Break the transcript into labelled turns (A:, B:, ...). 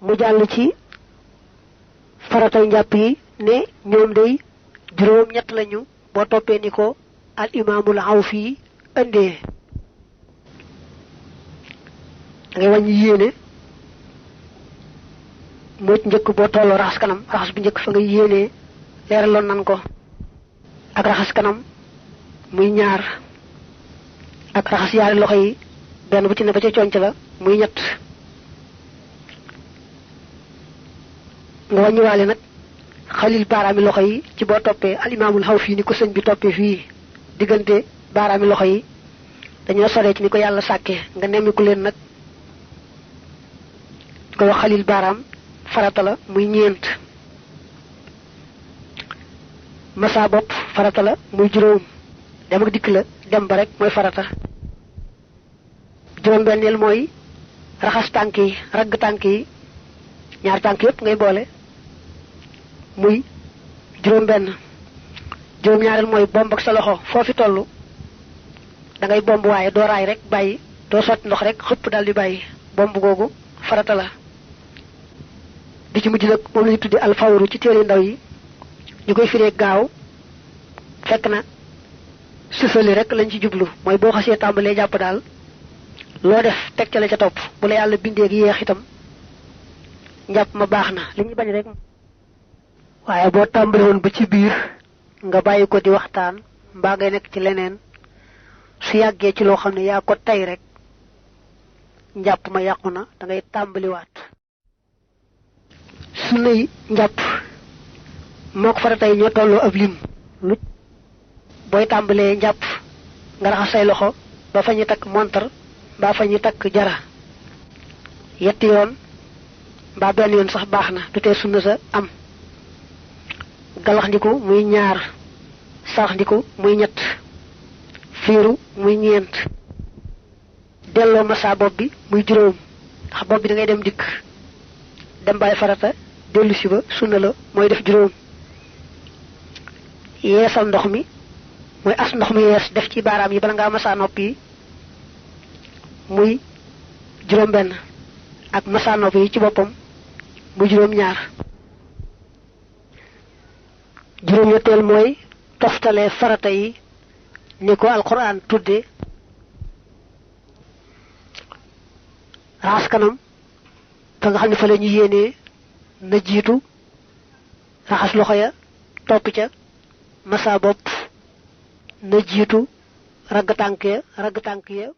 A: mu jàll ci faratay njàpp yi ne ñoom day juróom ñett lañu boo toppee ni ko al imaamul Awfi indee da ngay wàññi yéene moo ci njëkk boo tolloo raxas kanam raxas bu njëkk fa nga yéenee leeraloon nan ko ak raxas kanam muy ñaar ak raxas yaari loxo yi benn bu ci ne ba ca conc la muy ñett nga wàññiwaale nag xalil baaraami loxo yi ci boo toppee al imaamul Awfi ni ko sëñ bi toppee fii diggante baaraami loxo yi dañoo soree ci ni ko yàlla sàkkee nga nemmiku leen nag ko wax xalil baaraam farata la muy ñeent masa bopp farata la muy juróom dem ak dikk la dem ba rek mooy farata juróom benneel mooy raxas tànk yi ragg tànk yi ñaar tànk yépp ngay boole muy juróom benn juróom ñaareel mooy bomb ak sa loxo foofi tollu da ngay bomb waaye doo raay rek bàyyi doo sotti ndox rek xëpp daal di bàyyi bomb googu farata la bi ci mujj nag moom lañu tuddi alfawru ci téere ndaw yi ñu koy firee gaaw fekk na sësali rek lañ ci jublu mooy boo xasee tàmbalee jàpp daal loo def teg ca la ca topp bu la yàlla bindee gi yeex itam njàpp ma baax na li ñuy bañ rek waaye boo tàmbale woon ba ci biir nga bàyyi ko di waxtaan mbaa ngay nekk ci leneen su yàggee ci loo xam ne yaa ko tey rek njàpp ma yàqu na da ngay tàmbaliwaat sunna yi njàpp moo ko faratay ñoo tolloo ab lim lu booy tàmbalee njàpp nga raxas say loxo ba fa ñu takk montar mbaa fa ñu takk jara yetti yoon mbaa benn yoon sax baax na du tee sunna sa am galax ndiku muy ñaar sarax ndiku muy ñett fiiru muy ñeent delloo masa bopp bi muy juróom ndax bopp bi da ngay dem dikk dem bàyyi farata dellu si ba sunna la mooy def juróom yeesal ndox mi mooy as ndox mi yees def ci baaraam yi bala ngaa masa nopp yi muy juróom benn ak masa nopp yi ci boppam muy juróom ñaar juróom ñetteel mooy toftale farata yi ni ko alquran tudde raxas kanam fa nga xam ne fa la ñu yéenee na jiitu raxas loxo ya topp ca masa bopp na jiitu ragg tànk ya